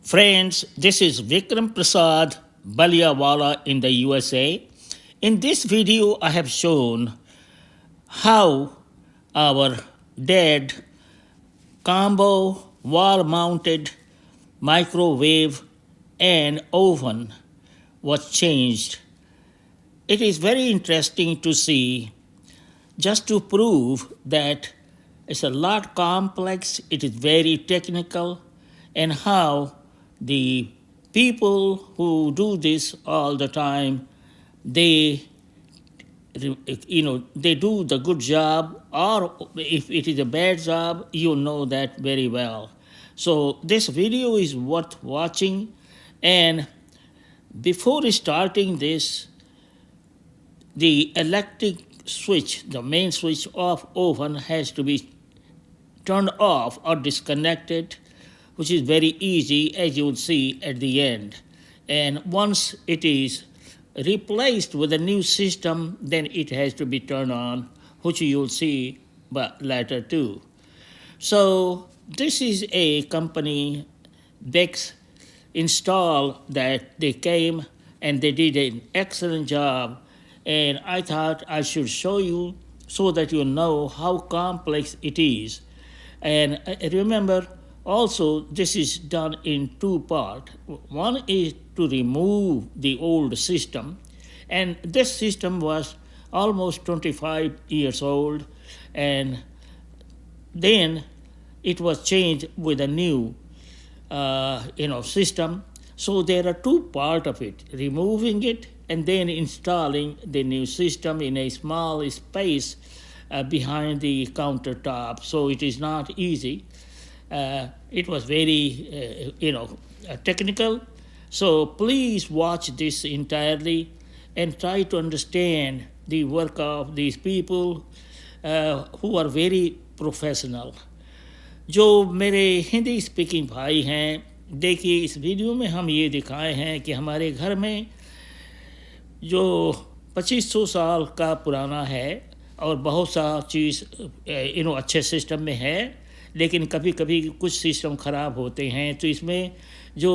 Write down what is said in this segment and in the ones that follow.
Friends, this is Vikram Prasad Baliawala in the USA. In this video, I have shown how our dead combo wall mounted microwave and oven was changed. It is very interesting to see, just to prove that it's a lot complex, it is very technical, and how the people who do this all the time, they they do the good job, or if it is a bad job, you know that very well. So this video is worth watching. And before starting this, the electric switch, the main switch of oven, has to be turned off or disconnected, which is very easy, as you will see at the end. And once it is replaced with a new system, then it has to be turned on, which you'll see but later too. So this is a company, Bex Install, that they came and they did an excellent job. And I thought I should show you so that you know how complex it is. And remember, also, this is done in two parts. One is to remove the old system, and this system was almost 25 years old, and then it was changed with a new system. So there are two parts of it: removing it and then installing the new system in a small space behind the countertop. So it is not easy. It was very, technical. So please watch this entirely and try to understand the work of these people who are very professional. जो मेरे Hindi speaking भाई हैं, देखिए इस video में हम ये दिखाए हैं कि हमारे घर में जो 2500 साल का पुराना है और बहुत सा चीज़ अच्छे सिस्टम में है, लेकिन कभी कभी कुछ सिस्टम ख़राब होते हैं। तो इसमें जो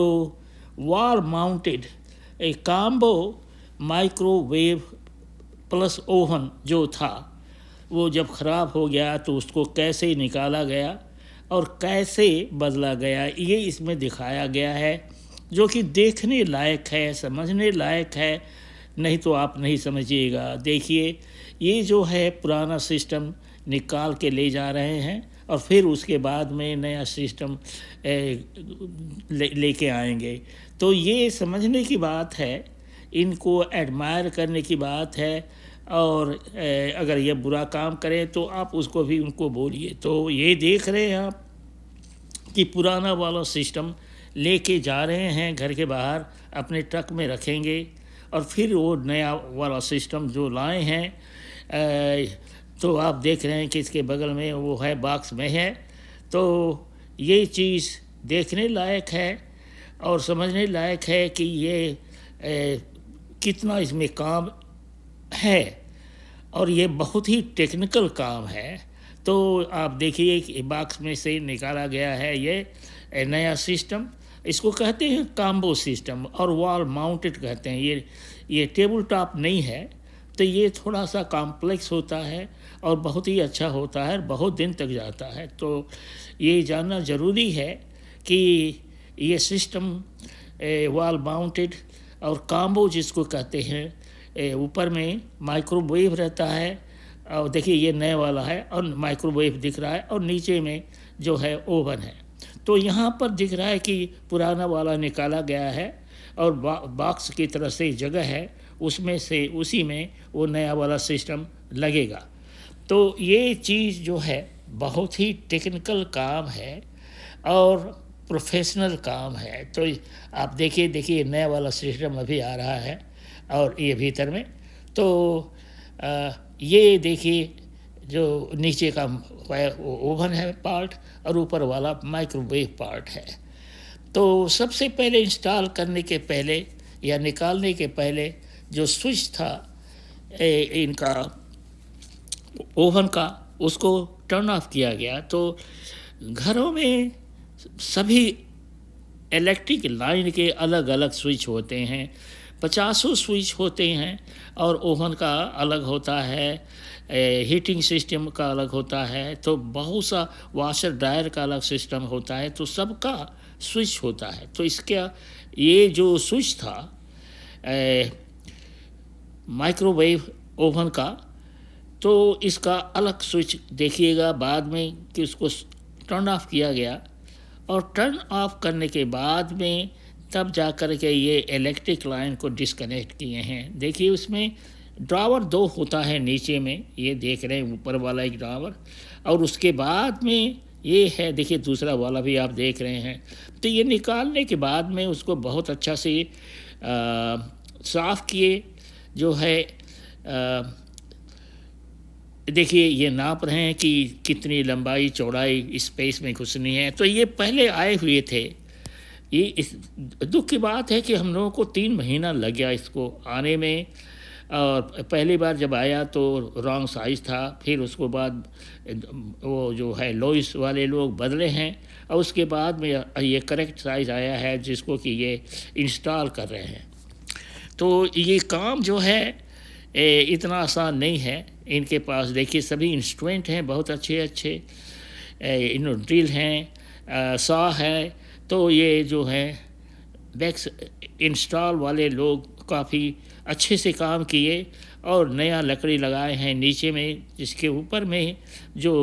वॉल माउंटेड ए कॉम्बो माइक्रोवेव प्लस ओवन जो था, वो जब ख़राब हो गया तो उसको कैसे निकाला गया और कैसे बदला गया, ये इसमें दिखाया गया है, जो कि देखने लायक है, समझने लायक है। नहीं तो आप नहीं समझिएगा। देखिए, ये जो है पुराना सिस्टम निकाल के ले जा रहे हैं और फिर उसके बाद में नया सिस्टम लेके आएंगे। तो ये समझने की बात है, इनको एडमायर करने की बात है। और अगर ये बुरा काम करें तो आप उसको भी उनको बोलिए। तो ये देख रहे हैं आप कि पुराना वाला सिस्टम लेके जा रहे हैं घर के बाहर, अपने ट्रक में रखेंगे और फिर वो नया वाला सिस्टम जो लाए हैं, तो आप देख रहे हैं कि इसके बगल में वो है, बॉक्स में है। तो ये चीज़ देखने लायक है और समझने लायक है कि ये कितना इसमें काम है, और ये बहुत ही टेक्निकल काम है। तो आप देखिए कि बॉक्स में से निकाला गया है ये नया सिस्टम। इसको कहते हैं कॉम्बो सिस्टम और वॉल माउंटेड कहते हैं। ये टेबल टॉप नहीं है, तो ये थोड़ा सा कॉम्प्लेक्स होता है और बहुत ही अच्छा होता है, बहुत दिन तक जाता है। तो ये जानना ज़रूरी है कि ये सिस्टम वॉल माउंटेड और कॉम्बो जिसको कहते हैं, ऊपर में माइक्रोवेव रहता है, और देखिए ये नए वाला है और माइक्रोवेव दिख रहा है, और नीचे में जो है ओवन है। तो यहाँ पर दिख रहा है कि पुराना वाला निकाला गया है और बॉक्स की तरह से जगह है, उसमें से उसी में वो नया वाला सिस्टम लगेगा। तो ये चीज़ जो है बहुत ही टेक्निकल काम है और प्रोफेशनल काम है। तो आप देखिए नया वाला सिस्टम अभी आ रहा है और ये भीतर में। तो ये देखिए जो नीचे का ओवन है पार्ट और ऊपर वाला माइक्रोवेव पार्ट है। तो सबसे पहले इंस्टॉल करने के पहले या निकालने के पहले जो स्विच था इनका ओवन का, उसको टर्न ऑफ किया गया। तो घरों में सभी इलेक्ट्रिक लाइन के अलग अलग स्विच होते हैं, पचासों स्विच होते हैं, और ओवन का अलग होता है, हीटिंग सिस्टम का अलग होता है, तो बहुत सा वाशर ड्रायर का अलग सिस्टम होता है, तो सबका स्विच होता है। तो इसका ये जो स्विच था माइक्रोवेव ओवन का, तो इसका अलग स्विच देखिएगा बाद में कि उसको टर्न ऑफ किया गया, और टर्न ऑफ करने के बाद में तब जा कर के ये इलेक्ट्रिक लाइन को डिस्कनेक्ट किए हैं। देखिए उसमें ड्रावर 2 होता है नीचे में, ये देख रहे हैं ऊपर वाला एक ड्रावर, और उसके बाद में ये है, देखिए दूसरा वाला भी आप देख रहे हैं। तो ये निकालने के बाद में उसको बहुत अच्छा से साफ़ किए, जो है देखिए ये नाप रहे हैं कि कितनी लंबाई चौड़ाई स्पेस में घुसनी है। तो ये पहले आए हुए थे। ये इस दुख की बात है कि हम लोगों को 3 महीना लग गया इसको आने में, और पहली बार जब आया तो रॉन्ग साइज़ था, फिर उसको बाद वो जो है लोइस वाले लोग बदले हैं, और उसके बाद में ये करेक्ट साइज़ आया है जिसको कि ये इंस्टॉल कर रहे हैं। तो ये काम जो है इतना आसान नहीं है। इनके पास देखिए सभी इंस्ट्रूमेंट हैं बहुत अच्छे अच्छे, ड्रिल हैं, सॉ है। तो ये जो है बैक्स इंस्टॉल वाले लोग काफ़ी अच्छे से काम किए, और नया लकड़ी लगाए हैं नीचे में, जिसके ऊपर में जो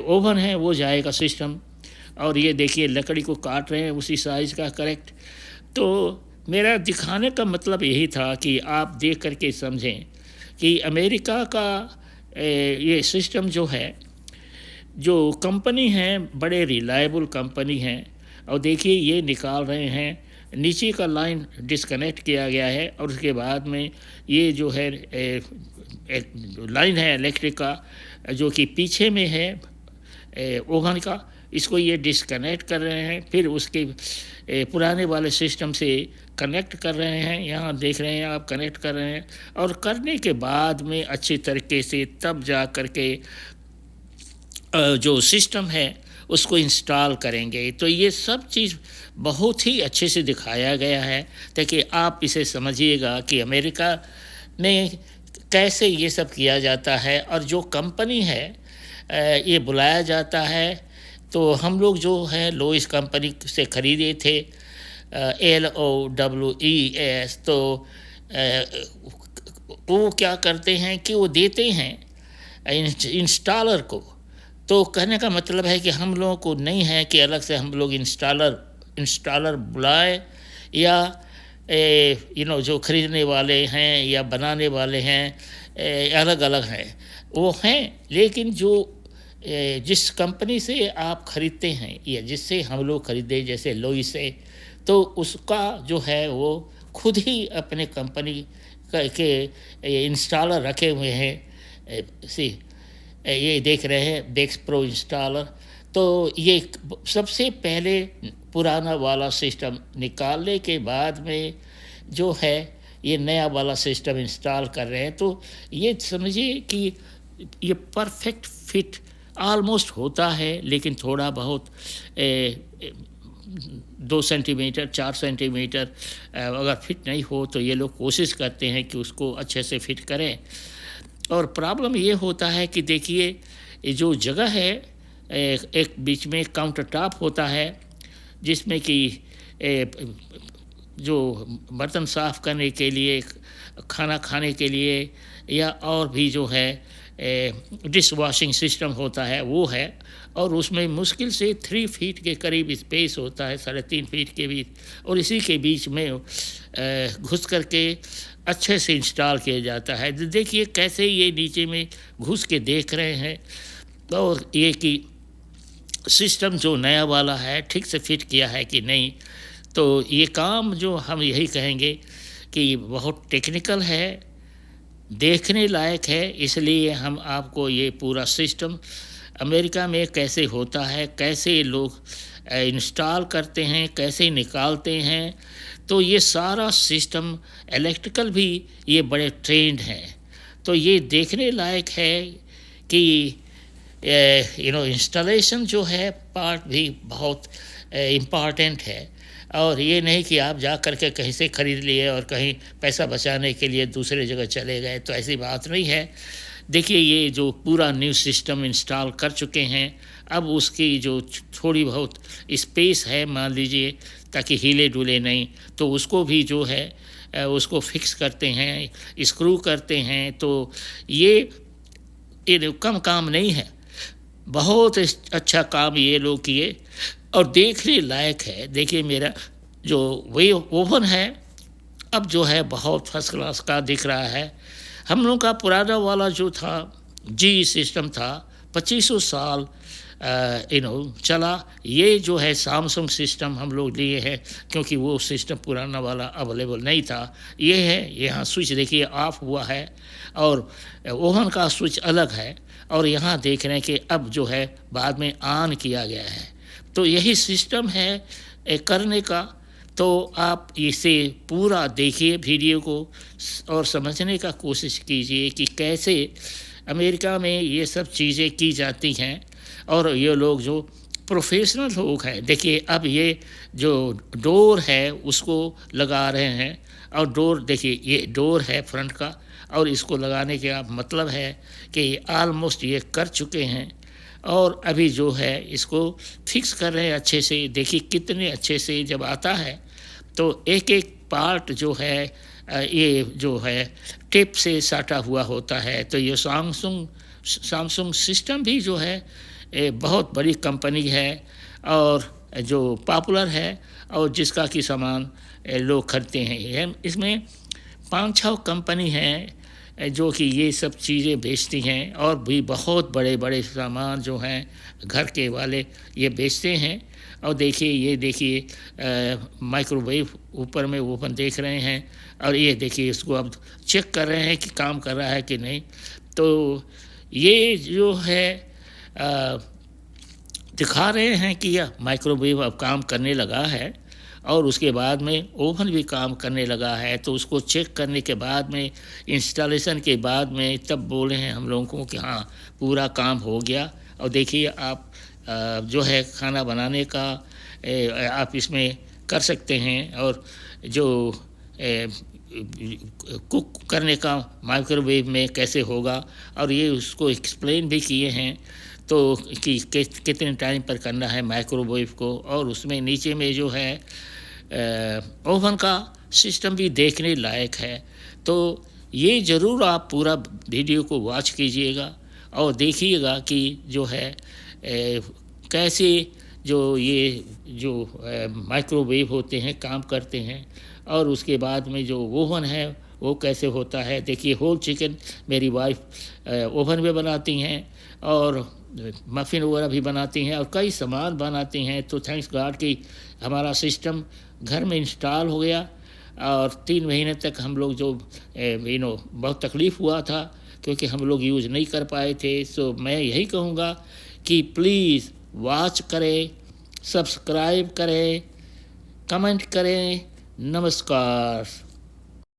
ओवन है वो जाएगा सिस्टम, और ये देखिए लकड़ी को काट रहे हैं उसी साइज़ का करेक्ट। तो मेरा दिखाने का मतलब यही था कि आप देख करके समझें कि अमेरिका का ये सिस्टम जो है, जो कंपनी हैं बड़े रिलायबल कंपनी हैं, और देखिए ये निकाल रहे हैं, नीचे का लाइन डिस्कनेक्ट किया गया है, और उसके बाद में ये जो है लाइन है इलेक्ट्रिक का जो कि पीछे में है ओवन का, इसको ये डिस्कनेक्ट कर रहे हैं, फिर उसके पुराने वाले सिस्टम से कनेक्ट कर रहे हैं। यहाँ देख रहे हैं आप, कनेक्ट कर रहे हैं, और करने के बाद में अच्छी तरीके से तब जा कर के जो सिस्टम है उसको इंस्टॉल करेंगे। तो ये सब चीज़ बहुत ही अच्छे से दिखाया गया है, ताकि आप इसे समझिएगा कि अमेरिका में कैसे ये सब किया जाता है। और जो कंपनी है ये बुलाया जाता है, तो हम लोग जो है लोइस कंपनी से ख़रीदे थे, LOWES। तो वो क्या करते हैं कि वो देते हैं इंस्टॉलर को। तो कहने का मतलब है कि हम लोगों को नहीं है कि अलग से हम लोग इंस्टॉलर बुलाए, या जो ख़रीदने वाले हैं या बनाने वाले हैं अलग अलग हैं, वो हैं। लेकिन जो जिस कंपनी से आप ख़रीदते हैं या जिससे हम लोग ख़रीदे, जैसे लोइस से, तो उसका जो है वो खुद ही अपने कंपनी के इंस्टॉलर रखे हुए हैं। ये देख रहे हैं डेक्स प्रो इंस्टॉलर। तो ये सबसे पहले पुराना वाला सिस्टम निकालने के बाद में जो है ये नया वाला सिस्टम इंस्टॉल कर रहे हैं। तो ये समझिए कि ये परफेक्ट फिट ऑलमोस्ट होता है, लेकिन थोड़ा बहुत 2 सेंटीमीटर 4 सेंटीमीटर अगर फिट नहीं हो तो ये लोग कोशिश करते हैं कि उसको अच्छे से फिट करें। और प्रॉब्लम ये होता है कि देखिए जो जगह है एक बीच में काउंटर टॉप होता है, जिसमें कि जो बर्तन साफ़ करने के लिए, खाना खाने के लिए, या और भी जो है डिश वॉशिंग सिस्टम होता है वो है। और उसमें मुश्किल से 3 फीट के करीब स्पेस होता है, 3.5 फीट के बीच, और इसी के बीच में घुस करके अच्छे से इंस्टॉल किया जाता है। देखिए कैसे ये नीचे में घुस के देख रहे हैं, और ये कि सिस्टम जो नया वाला है ठीक से फिट किया है कि नहीं। तो ये काम जो हम यही कहेंगे कि बहुत टेक्निकल है, देखने लायक है। इसलिए हम आपको ये पूरा सिस्टम अमेरिका में कैसे होता है, कैसे लोग इंस्टॉल करते हैं, कैसे निकालते हैं, तो ये सारा सिस्टम इलेक्ट्रिकल भी ये बड़े ट्रेंड हैं। तो ये देखने लायक है कि इंस्टॉलेशन जो है पार्ट भी बहुत इम्पॉर्टेंट है। और ये नहीं कि आप जा कर के कहीं से ख़रीद लिए और कहीं पैसा बचाने के लिए दूसरे जगह चले गए, तो ऐसी बात नहीं है। देखिए, ये जो पूरा न्यू सिस्टम इंस्टॉल कर चुके हैं, अब उसकी जो थोड़ी बहुत स्पेस है, मान लीजिए, ताकि हिले डुले नहीं, तो उसको भी जो है उसको फिक्स करते हैं, स्क्रू करते हैं। तो ये कम काम नहीं है, बहुत अच्छा काम ये लोग किए और देखने लायक है। देखिए, मेरा जो वे ओवन है अब जो है बहुत फर्स्ट क्लास का दिख रहा है। हम लोग का पुराना वाला जो था जी सिस्टम था, 2500 साल चला। ये जो है सैमसंग सिस्टम हम लोग लिए हैं, क्योंकि वो सिस्टम पुराना वाला अवेलेबल नहीं था। ये है, यहाँ स्विच देखिए ऑफ हुआ है और ओवन का स्विच अलग है, और यहाँ देख रहे हैं कि अब जो है बाद में ऑन किया गया है। तो यही सिस्टम है करने का। तो आप इसे पूरा देखिए वीडियो को और समझने का कोशिश कीजिए कि कैसे अमेरिका में ये सब चीज़ें की जाती हैं, और ये लोग जो प्रोफेशनल लोग हैं। देखिए, अब ये जो डोर है उसको लगा रहे हैं, और डोर देखिए, ये डोर है फ्रंट का, और इसको लगाने का मतलब है कि ऑलमोस्ट ये कर चुके हैं, और अभी जो है इसको फिक्स कर रहे हैं अच्छे से। देखिए कितने अच्छे से जब आता है तो एक एक पार्ट जो है ये जो है टेप से साटा हुआ होता है। तो ये सैमसंग सिस्टम भी जो है बहुत बड़ी कंपनी है, और जो पॉपुलर है, और जिसका कि सामान लोग खरीदते हैं। इसमें 5-6 कंपनी हैं जो कि ये सब चीज़ें बेचती हैं, और भी बहुत बड़े बड़े सामान जो हैं घर के वाले ये बेचते हैं। और देखिए, ये देखिए माइक्रोवेव ऊपर में ओपन देख रहे हैं, और ये देखिए इसको अब चेक कर रहे हैं कि काम कर रहा है कि नहीं। तो ये जो है दिखा रहे हैं कि यह माइक्रोवेव अब काम करने लगा है, और उसके बाद में ओवन भी काम करने लगा है। तो उसको चेक करने के बाद में, इंस्टॉलेशन के बाद में, तब बोले हैं हम लोगों को कि हाँ पूरा काम हो गया। और देखिए, आप जो है खाना बनाने का आप इसमें कर सकते हैं, और जो कुक करने का माइक्रोवेव में कैसे होगा, और ये उसको एक्सप्लेन भी किए हैं। तो कि कितने टाइम पर करना है माइक्रोवेव को, और उसमें नीचे में जो है ओवन का सिस्टम भी देखने लायक है। तो ये ज़रूर आप पूरा वीडियो को वॉच कीजिएगा और देखिएगा कि जो है कैसे जो ये जो माइक्रोवेव होते हैं काम करते हैं, और उसके बाद में जो ओवन है वो कैसे होता है। देखिए, होल चिकन मेरी वाइफ ओवन में बनाती हैं, और मफ़िन वगैरह भी बनाती हैं, और कई सामान बनाती हैं। तो थैंक्स गॉड कि हमारा सिस्टम घर में इंस्टॉल हो गया, और 3 महीने तक हम लोग जो बहुत तकलीफ़ हुआ था, क्योंकि हम लोग यूज़ नहीं कर पाए थे। सो मैं यही कहूँगा कि प्लीज़ वॉच करें, सब्सक्राइब करें, कमेंट करें। नमस्कार।